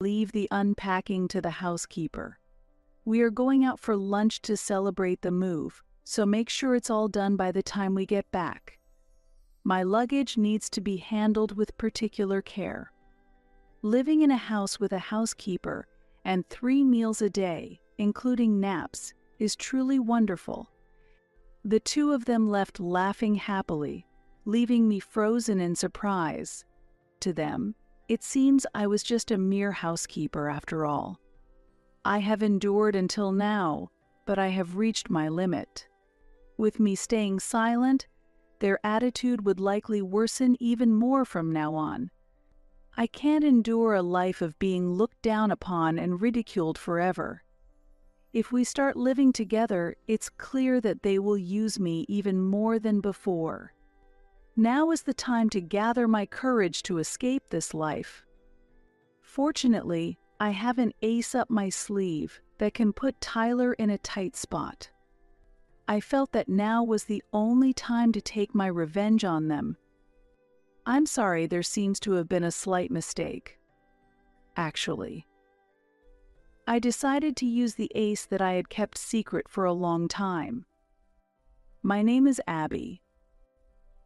Leave the unpacking to the housekeeper. We are going out for lunch to celebrate the move, so make sure it's all done by the time we get back. My luggage needs to be handled with particular care. Living in a house with a housekeeper and 3 meals a day, including naps, is truly wonderful. The two of them left laughing happily, leaving me frozen in surprise. To them, it seems I was just a mere housekeeper after all. I have endured until now, but I have reached my limit. With me staying silent, their attitude would likely worsen even more from now on. I can't endure a life of being looked down upon and ridiculed forever. If we start living together, it's clear that they will use me even more than before. Now is the time to gather my courage to escape this life. Fortunately, I have an ace up my sleeve that can put Tyler in a tight spot. I felt that now was the only time to take my revenge on them. I'm sorry, there seems to have been a slight mistake. Actually, I decided to use the ace that I had kept secret for a long time. My name is Abby.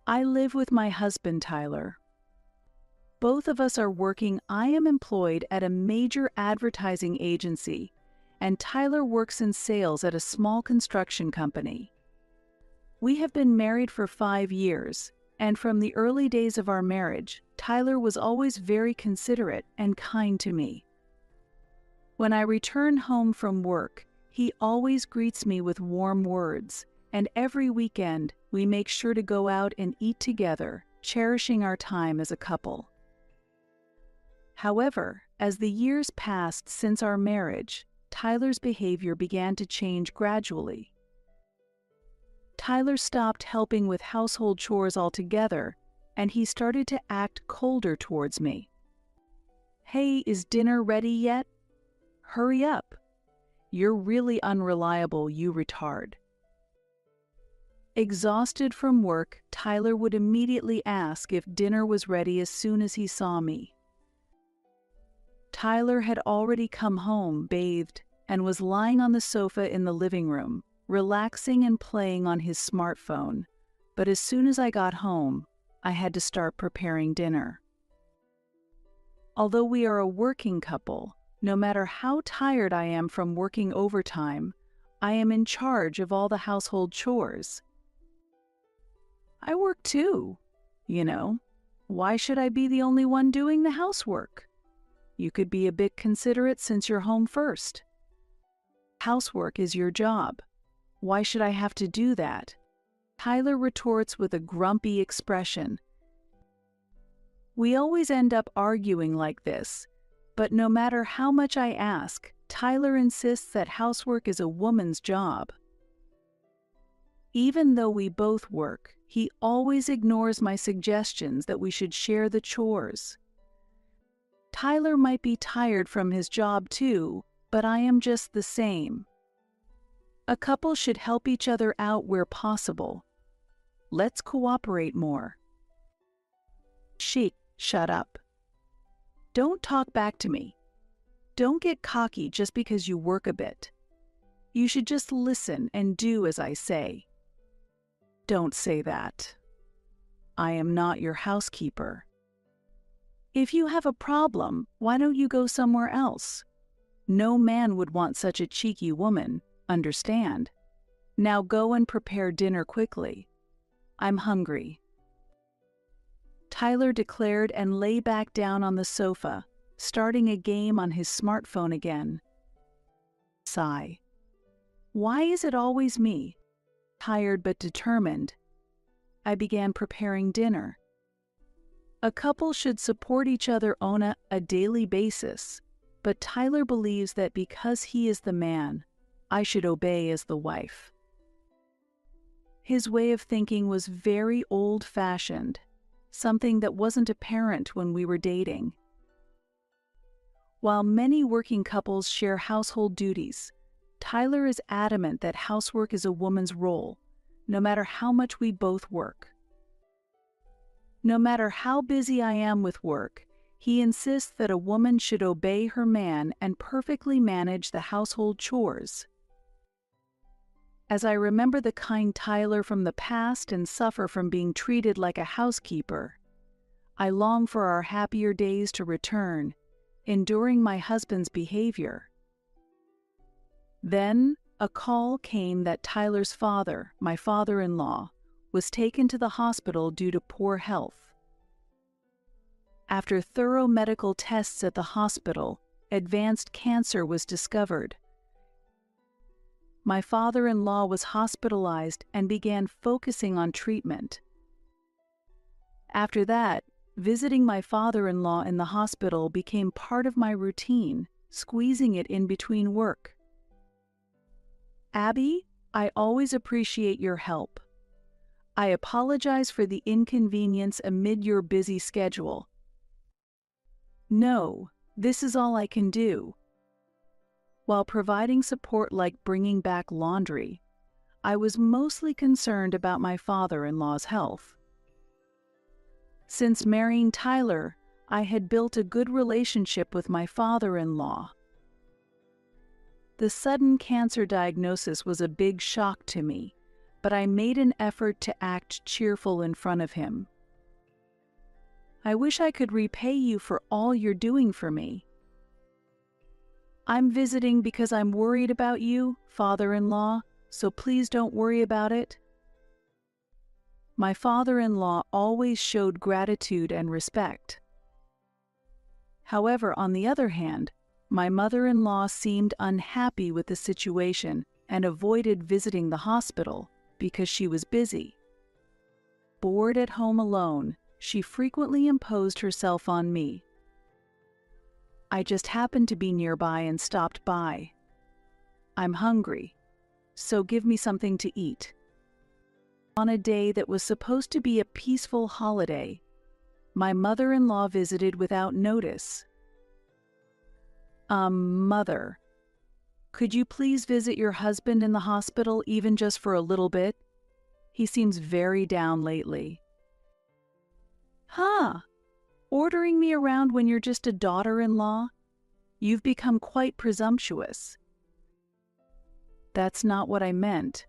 I live with my husband, Tyler. Both of us are working. I am employed at a major advertising agency, and Tyler works in sales at a small construction company. We have been married for 5 years, and from the early days of our marriage, Tyler was always very considerate and kind to me. When I return home from work, he always greets me with warm words, and every weekend we make sure to go out and eat together, cherishing our time as a couple. However, as the years passed since our marriage, Tyler's behavior began to change gradually. Tyler stopped helping with household chores altogether, and he started to act colder towards me. "Hey, is dinner ready yet? Hurry up. You're really unreliable, you retard." Exhausted from work, Tyler would immediately ask if dinner was ready as soon as he saw me. Tyler had already come home, bathed, and was lying on the sofa in the living room, relaxing and playing on his smartphone. But as soon as I got home, I had to start preparing dinner. Although we are a working couple, no matter how tired I am from working overtime, I am in charge of all the household chores. I work too, you know. Why should I be the only one doing the housework? You could be a bit considerate since you're home first. Housework is your job. Why should I have to do that? Tyler retorts with a grumpy expression. We always end up arguing like this, but no matter how much I ask, Tyler insists that housework is a woman's job. Even though we both work, he always ignores my suggestions that we should share the chores. Tyler might be tired from his job too, but I am just the same. A couple should help each other out where possible. Let's cooperate more. Shut up. Don't talk back to me. Don't get cocky just because you work a bit. You should just listen and do as I say. Don't say that. I am not your housekeeper. If you have a problem, why don't you go somewhere else? No man would want such a cheeky woman, understand? Now go and prepare dinner quickly. I'm hungry. Tyler declared and lay back down on the sofa, starting a game on his smartphone again. Sigh. Why is it always me? Tired but determined. I began preparing dinner. A couple should support each other on a daily basis, but Tyler believes that because he is the man, I should obey as the wife. His way of thinking was very old-fashioned, something that wasn't apparent when we were dating. While many working couples share household duties, Tyler is adamant that housework is a woman's role, no matter how much we both work. No matter how busy I am with work, He insists that a woman should obey her man and perfectly manage the household chores. As I remember the kind Tyler from the past and suffer from being treated like a housekeeper, I long for our happier days to return, enduring my husband's behavior. Then, a call came that Tyler's father, my father-in-law, was taken to the hospital due to poor health. After thorough medical tests at the hospital, advanced cancer was discovered. My father-in-law was hospitalized and began focusing on treatment. After that, visiting my father-in-law in the hospital became part of my routine, squeezing it in between work. Abby, I always appreciate your help. I apologize for the inconvenience amid your busy schedule. No, this is all I can do. While providing support like bringing back laundry, I was mostly concerned about my father-in-law's health. Since marrying Tyler, I had built a good relationship with my father-in-law. The sudden cancer diagnosis was a big shock to me, but I made an effort to act cheerful in front of him. I wish I could repay you for all you're doing for me. I'm visiting because I'm worried about you, father-in-law, so please don't worry about it. My father-in-law always showed gratitude and respect. However, on the other hand, my mother-in-law seemed unhappy with the situation and avoided visiting the hospital because she was busy. Bored at home alone, she frequently imposed herself on me. I just happened to be nearby and stopped by. I'm hungry, so give me something to eat. On a day that was supposed to be a peaceful holiday, my mother-in-law visited without notice. Mother, could you please visit your husband in the hospital even just for a little bit? He seems very down lately. Huh? Ordering me around when you're just a daughter-in-law? You've become quite presumptuous. That's not what I meant.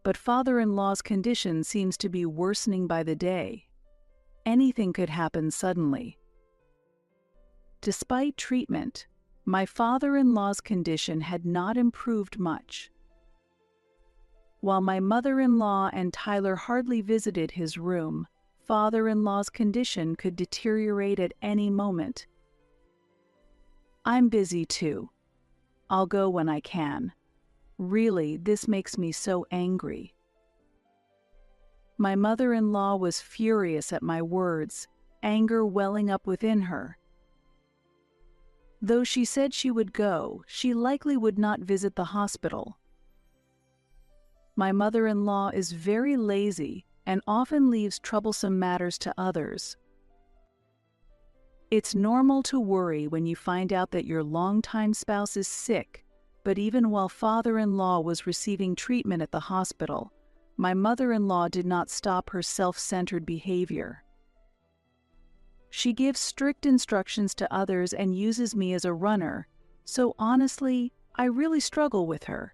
But father-in-law's condition seems to be worsening by the day. Anything could happen suddenly. Despite treatment, my father-in-law's condition had not improved much. While my mother-in-law and Tyler hardly visited his room, father-in-law's condition could deteriorate at any moment. I'm busy too. I'll go when I can. Really, this makes me so angry. My mother-in-law was furious at my words, anger welling up within her. Though she said she would go, she likely would not visit the hospital. My mother-in-law is very lazy and often leaves troublesome matters to others. It's normal to worry when you find out that your longtime spouse is sick, but even while father-in-law was receiving treatment at the hospital, my mother-in-law did not stop her self-centered behavior. She gives strict instructions to others and uses me as a runner, so honestly, I really struggle with her.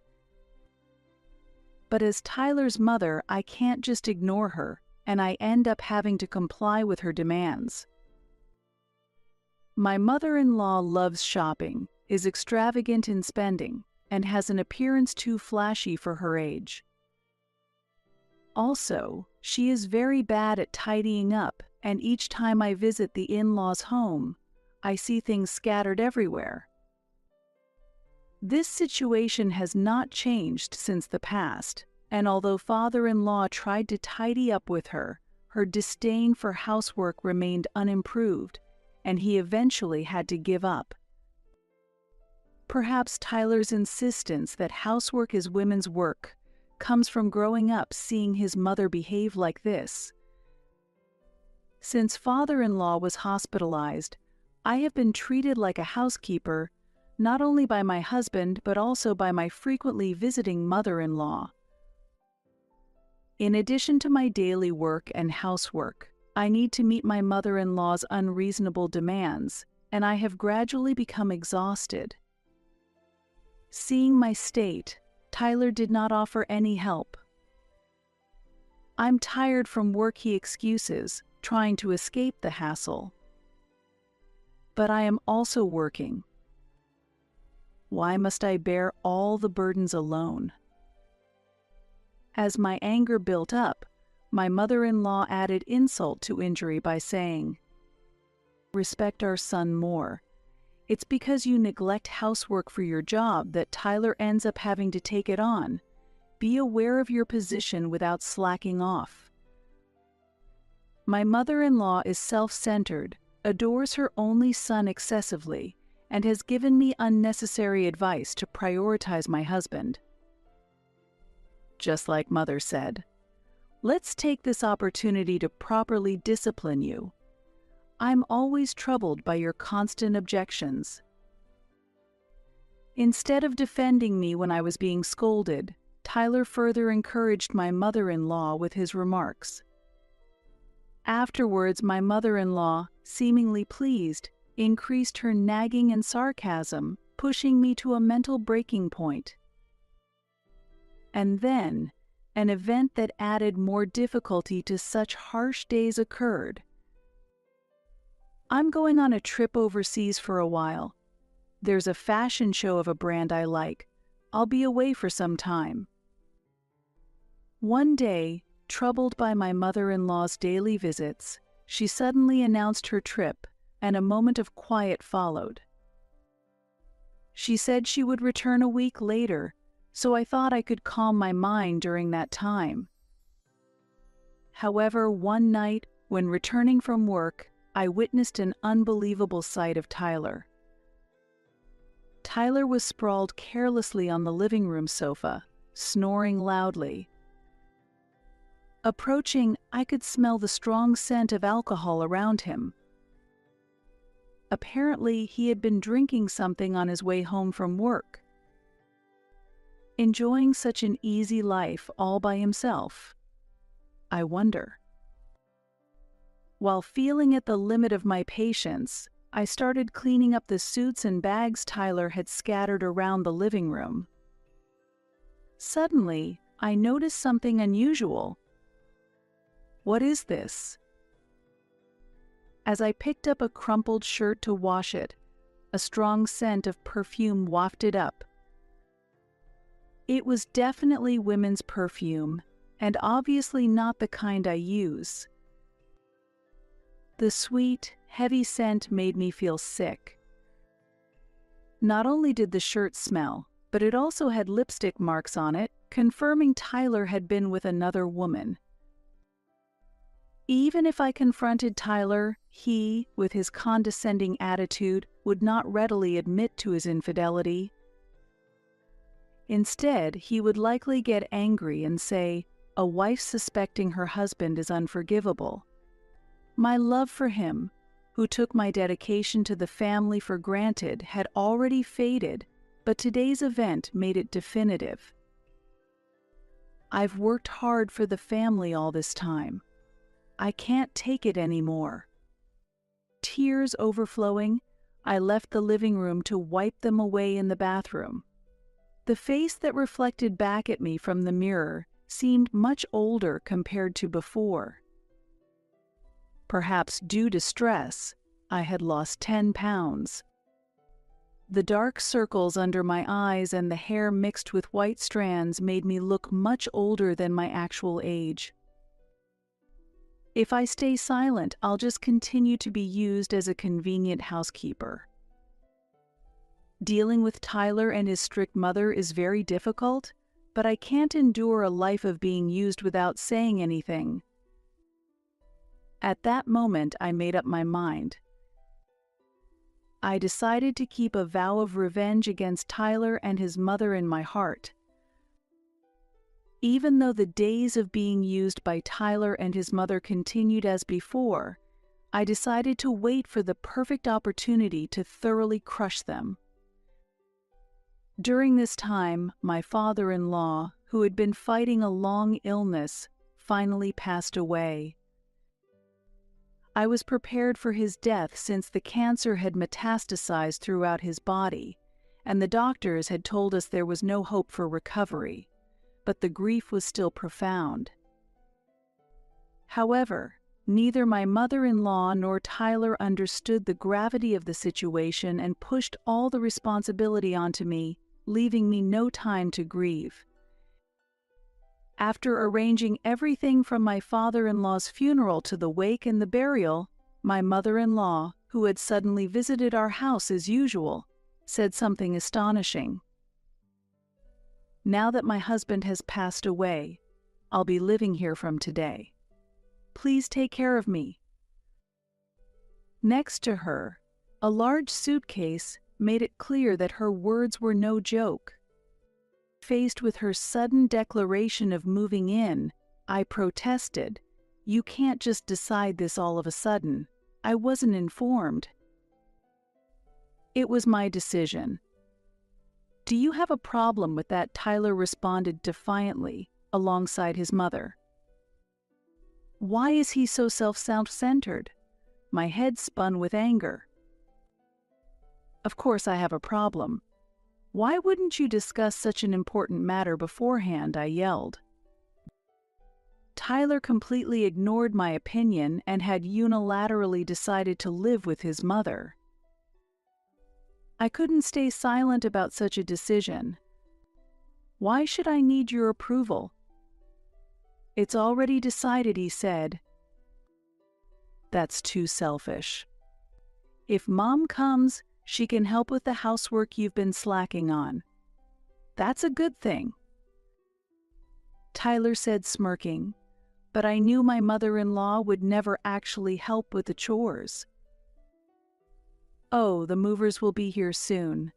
But as Tyler's mother, I can't just ignore her, and I end up having to comply with her demands. My mother-in-law loves shopping, is extravagant in spending, and has an appearance too flashy for her age. Also, she is very bad at tidying up, and each time I visit the in-laws' home, I see things scattered everywhere. This situation has not changed since the past, and although father-in-law tried to tidy up with her, her disdain for housework remained unimproved, and he eventually had to give up. Perhaps Tyler's insistence that housework is women's work comes from growing up seeing his mother behave like this. Since father-in-law was hospitalized, I have been treated like a housekeeper, not only by my husband but also by my frequently visiting mother-in-law. In addition to my daily work and housework, I need to meet my mother-in-law's unreasonable demands, and I have gradually become exhausted. Seeing my state, Tyler did not offer any help. I'm tired from work, he excuses, trying to escape the hassle. But I am also working. Why must I bear all the burdens alone? As my anger built up, my mother-in-law added insult to injury by saying, "Respect our son more. It's because you neglect housework for your job that Tyler ends up having to take it on. Be aware of your position without slacking off." My mother-in-law is self-centered, adores her only son excessively, and has given me unnecessary advice to prioritize my husband. Just like Mother said, "Let's take this opportunity to properly discipline you. I'm always troubled by your constant objections." Instead of defending me when I was being scolded, Tyler further encouraged my mother-in-law with his remarks. Afterwards, my mother-in-law, seemingly pleased, increased her nagging and sarcasm, pushing me to a mental breaking point. And then, an event that added more difficulty to such harsh days occurred. I'm going on a trip overseas for a while. There's a fashion show of a brand I like. I'll be away for some time. One day, troubled by my mother-in-law's daily visits, she suddenly announced her trip, and a moment of quiet followed. She said she would return a week later, so I thought I could calm my mind during that time. However, one night, when returning from work, I witnessed an unbelievable sight of Tyler. Tyler was sprawled carelessly on the living room sofa, snoring loudly. Approaching, I could smell the strong scent of alcohol around him. Apparently, he had been drinking something on his way home from work. Enjoying such an easy life all by himself? I wonder. While feeling at the limit of my patience, I started cleaning up the suits and bags Tyler had scattered around the living room. Suddenly, I noticed something unusual. "What is this?" As I picked up a crumpled shirt to wash it, a strong scent of perfume wafted up. It was definitely women's perfume, and obviously not the kind I use. The sweet, heavy scent made me feel sick. Not only did the shirt smell, but it also had lipstick marks on it, confirming Tyler had been with another woman. Even if I confronted Tyler, he, with his condescending attitude, would not readily admit to his infidelity. Instead, he would likely get angry and say, "A wife suspecting her husband is unforgivable." My love for him, who took my dedication to the family for granted, had already faded, but today's event made it definitive. I've worked hard for the family all this time. I can't take it anymore. Tears overflowing, I left the living room to wipe them away in the bathroom. The face that reflected back at me from the mirror seemed much older compared to before. Perhaps due to stress, I had lost 10 pounds. The dark circles under my eyes and the hair mixed with white strands made me look much older than my actual age. If I stay silent, I'll just continue to be used as a convenient housekeeper. Dealing with Tyler and his strict mother is very difficult, but I can't endure a life of being used without saying anything. At that moment, I made up my mind. I decided to keep a vow of revenge against Tyler and his mother in my heart. Even though the days of being used by Tyler and his mother continued as before, I decided to wait for the perfect opportunity to thoroughly crush them. During this time, my father-in-law, who had been fighting a long illness, finally passed away. I was prepared for his death since the cancer had metastasized throughout his body, and the doctors had told us there was no hope for recovery, but the grief was still profound. However, neither my mother-in-law nor Tyler understood the gravity of the situation and pushed all the responsibility onto me, leaving me no time to grieve. After arranging everything from my father-in-law's funeral to the wake and the burial, my mother-in-law, who had suddenly visited our house as usual, said something astonishing. "Now that my husband has passed away, I'll be living here from today. Please take care of me." Next to her, a large suitcase made it clear that her words were no joke. Faced with her sudden declaration of moving in, I protested. "You can't just decide this all of a sudden. I wasn't informed." "It was my decision." "Do you have a problem with that?" Tyler responded defiantly, alongside his mother. "Why is he so self-centered?" My head spun with anger. "Of course I have a problem. Why wouldn't you discuss such an important matter beforehand?" I yelled. Tyler completely ignored my opinion and had unilaterally decided to live with his mother. I couldn't stay silent about such a decision. "Why should I need your approval?" "It's already decided," he said. "That's too selfish. If Mom comes, she can help with the housework you've been slacking on. That's a good thing," Tyler said, smirking, but I knew my mother-in-law would never actually help with the chores. "Oh, the movers will be here soon.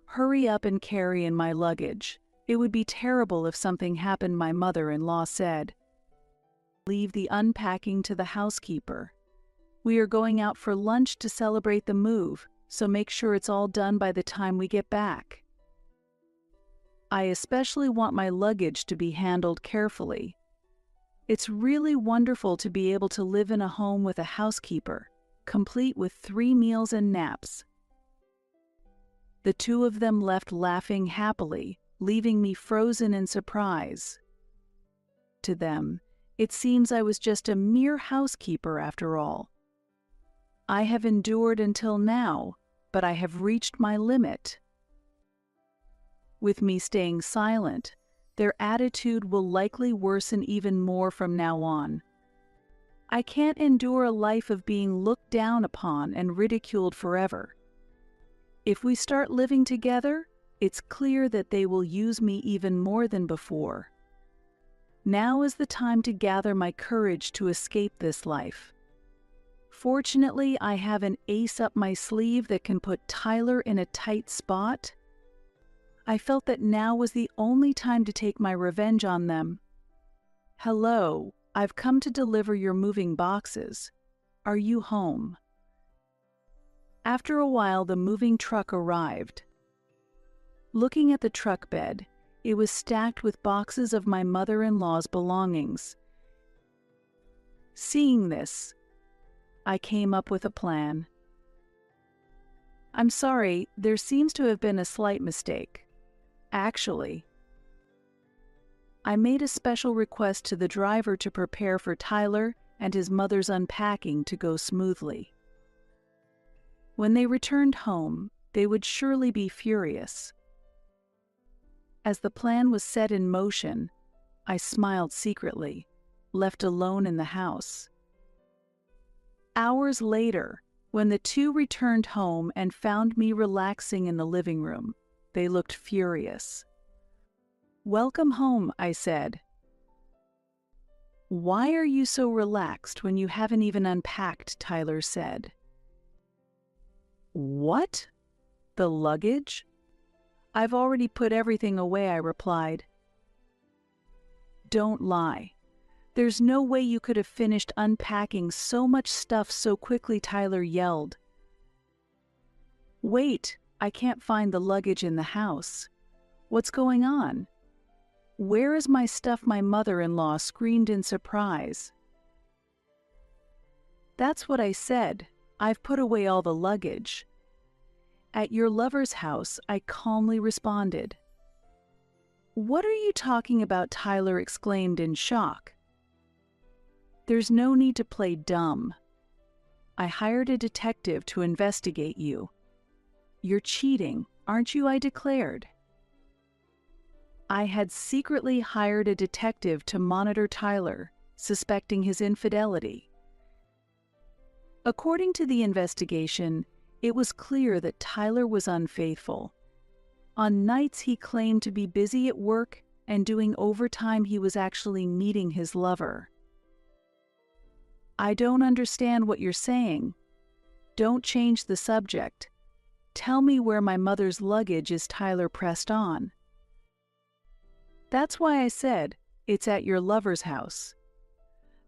Hurry up and carry in my luggage. It would be terrible if something happened," my mother-in-law said. "Leave the unpacking to the housekeeper. We are going out for lunch to celebrate the move, so make sure it's all done by the time we get back. I especially want my luggage to be handled carefully. It's really wonderful to be able to live in a home with a housekeeper, complete with 3 meals and naps." The two of them left laughing happily, leaving me frozen in surprise. To them, it seems I was just a mere housekeeper after all. I have endured until now, but I have reached my limit. With me staying silent, their attitude will likely worsen even more from now on. I can't endure a life of being looked down upon and ridiculed forever. If we start living together, it's clear that they will use me even more than before. Now is the time to gather my courage to escape this life. Fortunately, I have an ace up my sleeve that can put Tyler in a tight spot. I felt that now was the only time to take my revenge on them. "Hello, I've come to deliver your moving boxes. Are you home?" After a while, the moving truck arrived. Looking at the truck bed, it was stacked with boxes of my mother-in-law's belongings. Seeing this, I came up with a plan. "I'm sorry, there seems to have been a slight mistake. Actually, I made a special request to the driver to prepare for Tyler and his mother's unpacking to go smoothly. When they returned home, they would surely be furious." As the plan was set in motion, I smiled secretly, left alone in the house. Hours later, when the two returned home and found me relaxing in the living room, they looked furious. "Welcome home," I said. "Why are you so relaxed when you haven't even unpacked?" Tyler said. "What? The luggage?" "I've already put everything away," I replied. "Don't lie. There's no way you could have finished unpacking so much stuff so quickly," Tyler yelled. "Wait, I can't find the luggage in the house. What's going on? Where is my stuff?" my mother-in-law screamed in surprise. That's what I said. I've put away all the luggage. At your lover's house, I calmly responded. What are you talking about? Tyler exclaimed in shock. There's no need to play dumb. I hired a detective to investigate you. You're cheating, aren't you? I declared. I had secretly hired a detective to monitor Tyler, suspecting his infidelity. According to the investigation, it was clear that Tyler was unfaithful. On nights he claimed to be busy at work, and doing overtime he was actually meeting his lover. I don't understand what you're saying. Don't change the subject. Tell me where my mother's luggage is. Tyler pressed on. That's why I said, it's at your lover's house.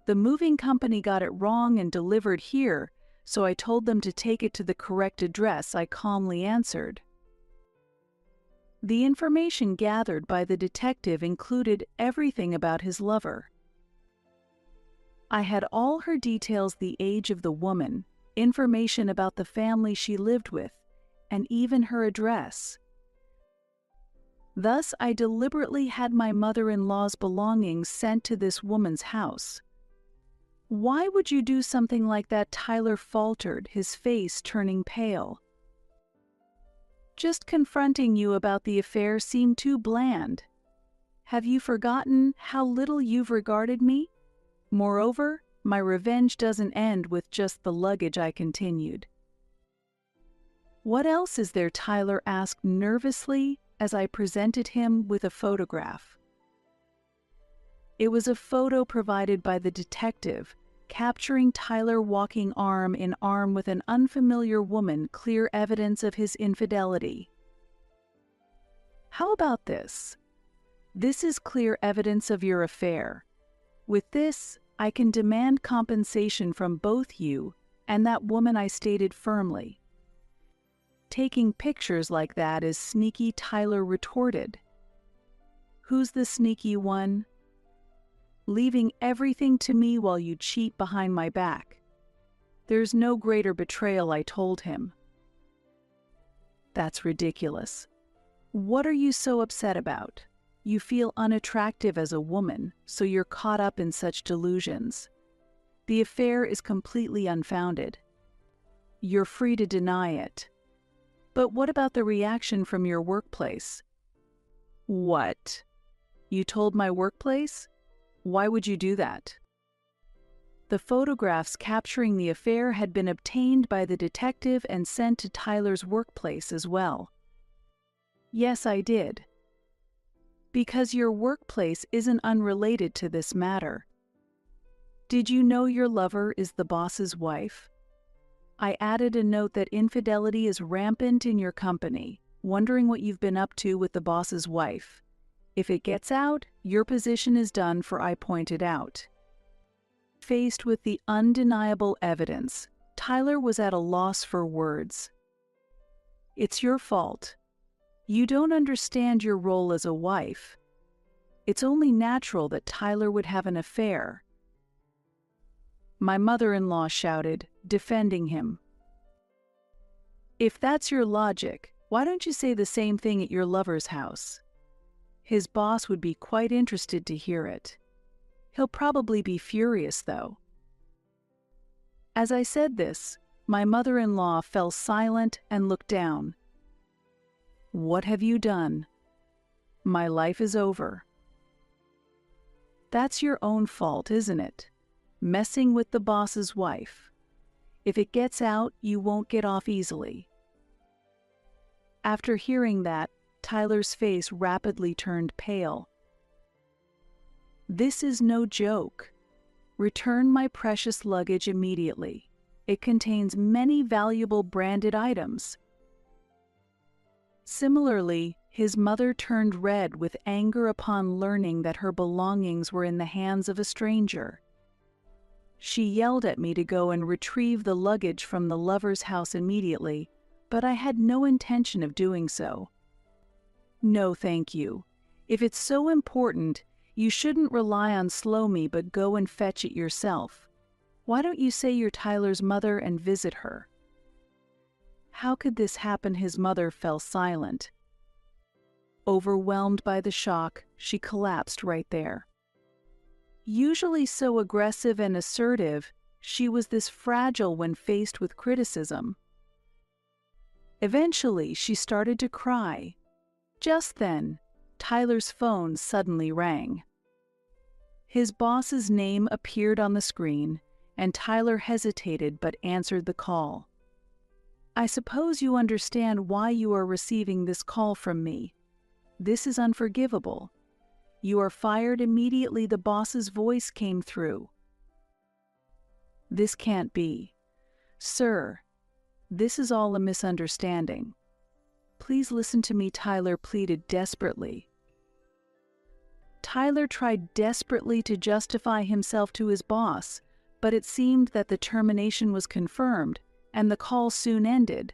The moving company got it wrong and delivered here, so I told them to take it to the correct address. I calmly answered. The information gathered by the detective included everything about his lover. I had all her details: the age of the woman, information about the family she lived with, and even her address. Thus, I deliberately had my mother-in-law's belongings sent to this woman's house. Why would you do something like that? Tyler faltered, his face turning pale. Just confronting you about the affair seemed too bland. Have you forgotten how little you've regarded me? Moreover, my revenge doesn't end with just the luggage. I continued. What else is there? Tyler asked nervously as I presented him with a photograph. It was a photo provided by the detective, capturing Tyler walking arm in arm with an unfamiliar woman, clear evidence of his infidelity. How about this? This is clear evidence of your affair. With this, I can demand compensation from both you and that woman, I stated firmly. Taking pictures like that is sneaky, Tyler retorted. Who's the sneaky one? Leaving everything to me while you cheat behind my back. There's no greater betrayal, I told him. That's ridiculous. What are you so upset about? You feel unattractive as a woman, so you're caught up in such delusions. The affair is completely unfounded. You're free to deny it. But what about the reaction from your workplace? What? You told my workplace? Why would you do that? The photographs capturing the affair had been obtained by the detective and sent to Tyler's workplace as well. Yes, I did. Because your workplace isn't unrelated to this matter. Did you know your lover is the boss's wife? I added a note that infidelity is rampant in your company, wondering what you've been up to with the boss's wife. If it gets out, your position is done for, I pointed out. Faced with the undeniable evidence, Tyler was at a loss for words. It's your fault. You don't understand your role as a wife. It's only natural that Tyler would have an affair. My mother-in-law shouted, defending him. If that's your logic, why don't you say the same thing at your lover's house? His boss would be quite interested to hear it. He'll probably be furious, though. As I said this, my mother-in-law fell silent and looked down. What have you done? My life is over. That's your own fault, isn't it? Messing with the boss's wife. If it gets out, you won't get off easily. After hearing that, Tyler's face rapidly turned pale. This is no joke. Return my precious luggage immediately. It contains many valuable branded items. Similarly, his mother turned red with anger upon learning that her belongings were in the hands of a stranger. She yelled at me to go and retrieve the luggage from the lover's house immediately, but I had no intention of doing so. No, thank you. If it's so important, you shouldn't rely on Slow Me but go and fetch it yourself. Why don't you say you're Tyler's mother and visit her? How could this happen? His mother fell silent. Overwhelmed by the shock, she collapsed right there. Usually so aggressive and assertive, she was this fragile when faced with criticism. Eventually, she started to cry. Just then, Tyler's phone suddenly rang. His boss's name appeared on the screen, and Tyler hesitated but answered the call. "I suppose you understand why you are receiving this call from me. This is unforgivable. You are fired immediately." The boss's voice came through. "This can't be. Sir, this is all a misunderstanding. Please listen to me," Tyler pleaded desperately. Tyler tried desperately to justify himself to his boss, but it seemed that the termination was confirmed, and the call soon ended.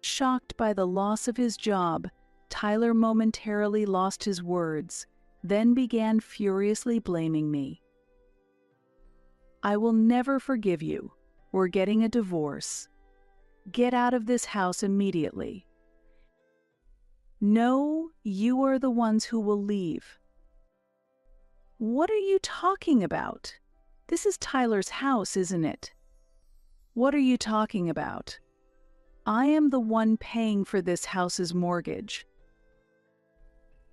Shocked by the loss of his job, Tyler momentarily lost his words, then began furiously blaming me. "I will never forgive you. We're getting a divorce. Get out of this house immediately." "No, you are the ones who will leave." "What are you talking about? This is Tyler's house, isn't it?" "What are you talking about? I am the one paying for this house's mortgage."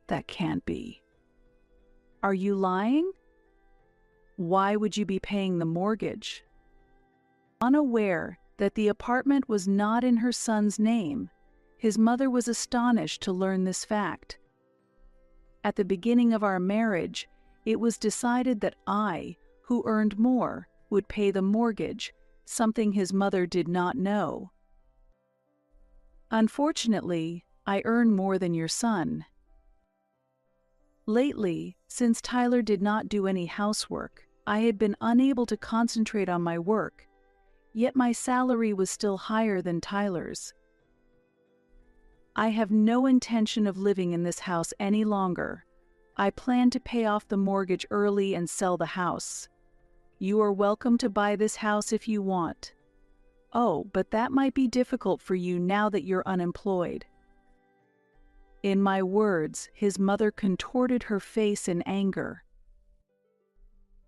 "That can't be. Are you lying? Why would you be paying the mortgage?" Unaware that the apartment was not in her son's name, his mother was astonished to learn this fact. At the beginning of our marriage, it was decided that I, who earned more, would pay the mortgage, something his mother did not know. "Unfortunately, I earn more than your son." Lately, since Tyler did not do any housework, I had been unable to concentrate on my work, yet my salary was still higher than Tyler's. "I have no intention of living in this house any longer. I plan to pay off the mortgage early and sell the house. You are welcome to buy this house if you want. Oh, but that might be difficult for you now that you're unemployed." In my words, his mother contorted her face in anger.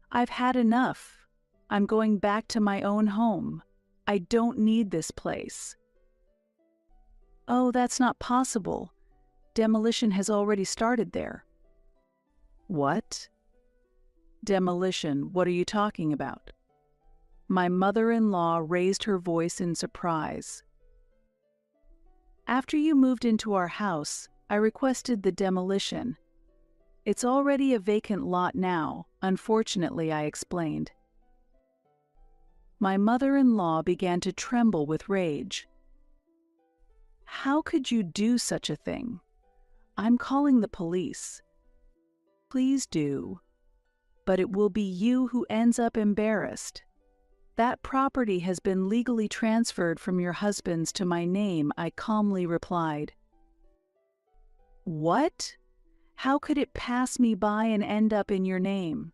"I've had enough. I'm going back to my own home. I don't need this place." "Oh, that's not possible. Demolition has already started there." "What? Demolition? What are you talking about?" My mother-in-law raised her voice in surprise. "After you moved into our house, I requested the demolition. It's already a vacant lot now, unfortunately," I explained. My mother-in-law began to tremble with rage. "How could you do such a thing? I'm calling the police." "Please do. But it will be you who ends up embarrassed. That property has been legally transferred from your husband's to my name," I calmly replied. "What? How could it pass me by and end up in your name?"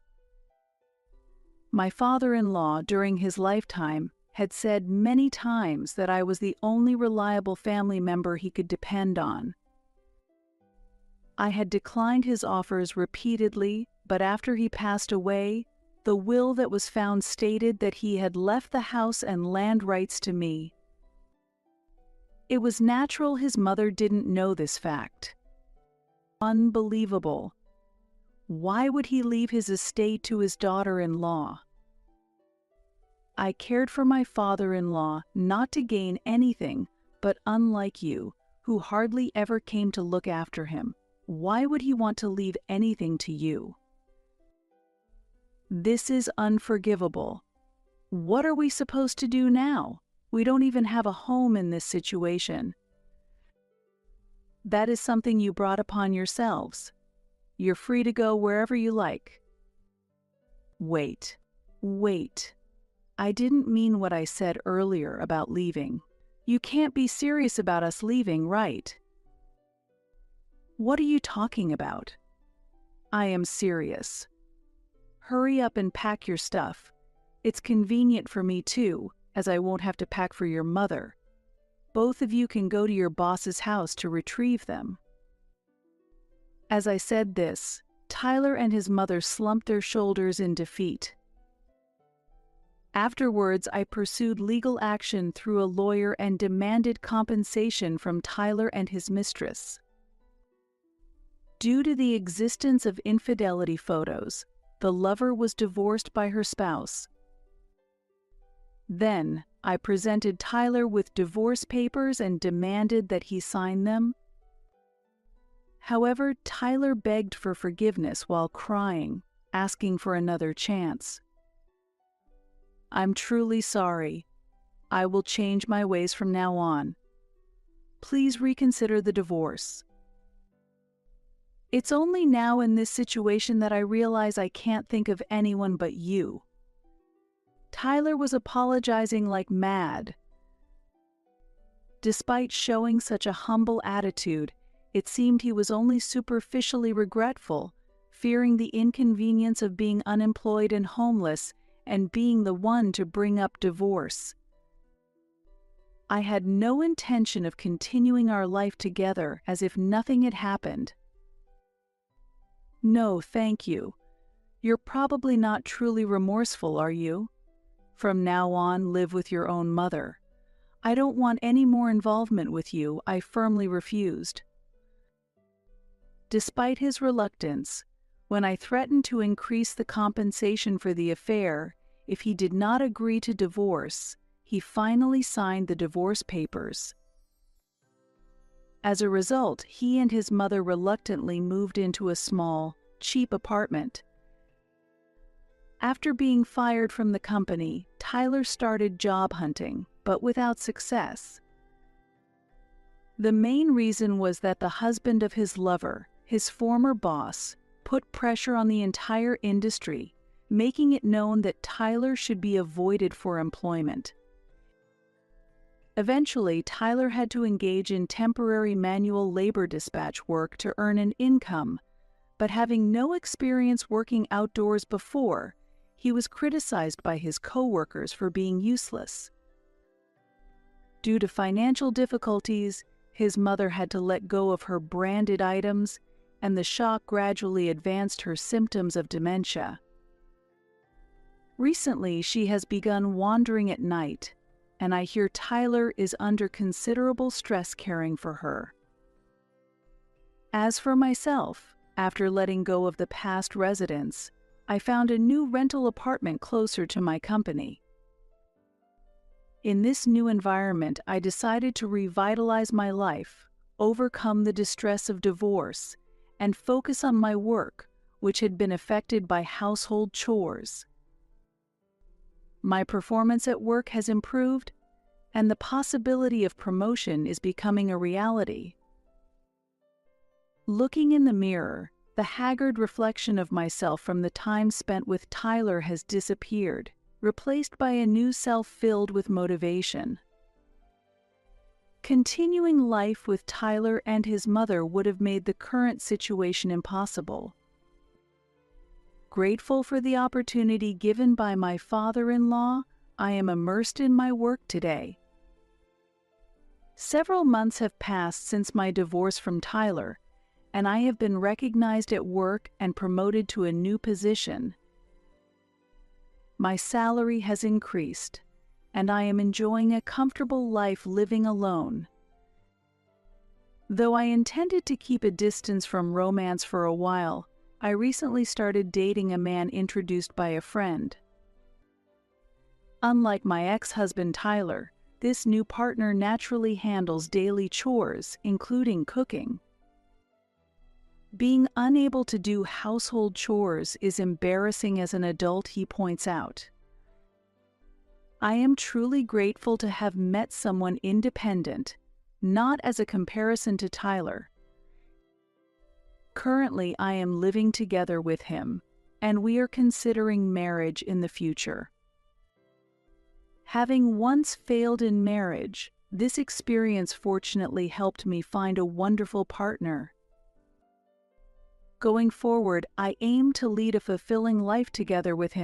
My father-in-law, during his lifetime, had said many times that I was the only reliable family member he could depend on. I had declined his offers repeatedly, but after he passed away, the will that was found stated that he had left the house and land rights to me. It was natural his mother didn't know this fact. Unbelievable. Why would he leave his estate to his daughter-in-law? I cared for my father-in-law not to gain anything, but unlike you, who hardly ever came to look after him, why would he want to leave anything to you? This is unforgivable. What are we supposed to do now? We don't even have a home in this situation. That is something you brought upon yourselves. You're free to go wherever you like. Wait. I didn't mean what I said earlier about leaving. You can't be serious about us leaving, right? What are you talking about? I am serious. Hurry up and pack your stuff. It's convenient for me too, as I won't have to pack for your mother. Both of you can go to your boss's house to retrieve them." As I said this, Tyler and his mother slumped their shoulders in defeat. Afterwards, I pursued legal action through a lawyer and demanded compensation from Tyler and his mistress. Due to the existence of infidelity photos, the lover was divorced by her spouse. Then, I presented Tyler with divorce papers and demanded that he sign them. However, Tyler begged for forgiveness while crying, asking for another chance. "I'm truly sorry. I will change my ways from now on. Please reconsider the divorce. It's only now in this situation that I realize I can't think of anyone but you." Tyler was apologizing like mad. Despite showing such a humble attitude, it seemed he was only superficially regretful, fearing the inconvenience of being unemployed and homeless and being the one to bring up divorce. I had no intention of continuing our life together as if nothing had happened. "No, thank you. You're probably not truly remorseful, are you? From now on, live with your own mother. I don't want any more involvement with you," I firmly refused. Despite his reluctance, when I threatened to increase the compensation for the affair if he did not agree to divorce, he finally signed the divorce papers. As a result, he and his mother reluctantly moved into a small, cheap apartment. After being fired from the company, Tyler started job hunting, but without success. The main reason was that the husband of his lover, his former boss, put pressure on the entire industry, making it known that Tyler should be avoided for employment. Eventually, Tyler had to engage in temporary manual labor dispatch work to earn an income, but having no experience working outdoors before, he was criticized by his co-workers for being useless. Due to financial difficulties, his mother had to let go of her branded items, and the shock gradually advanced her symptoms of dementia. Recently, she has begun wandering at night, and I hear Tyler is under considerable stress caring for her. As for myself, after letting go of the past residence, I found a new rental apartment closer to my company. In this new environment, I decided to revitalize my life, overcome the distress of divorce, and focus on my work, which had been affected by household chores. My performance at work has improved, and the possibility of promotion is becoming a reality. Looking in the mirror, the haggard reflection of myself from the time spent with Tyler has disappeared, replaced by a new self filled with motivation. Continuing life with Tyler and his mother would have made the current situation impossible. Grateful for the opportunity given by my father-in-law, I am immersed in my work today. Several months have passed since my divorce from Tyler, and I have been recognized at work and promoted to a new position. My salary has increased, and I am enjoying a comfortable life living alone. Though I intended to keep a distance from romance for a while, I recently started dating a man introduced by a friend. Unlike my ex-husband Tyler, this new partner naturally handles daily chores, including cooking. Being unable to do household chores is embarrassing as an adult, he points out. I am truly grateful to have met someone independent, not as a comparison to Tyler. Currently, I am living together with him, and we are considering marriage in the future. Having once failed in marriage, this experience fortunately helped me find a wonderful partner. Going forward, I aim to lead a fulfilling life together with him.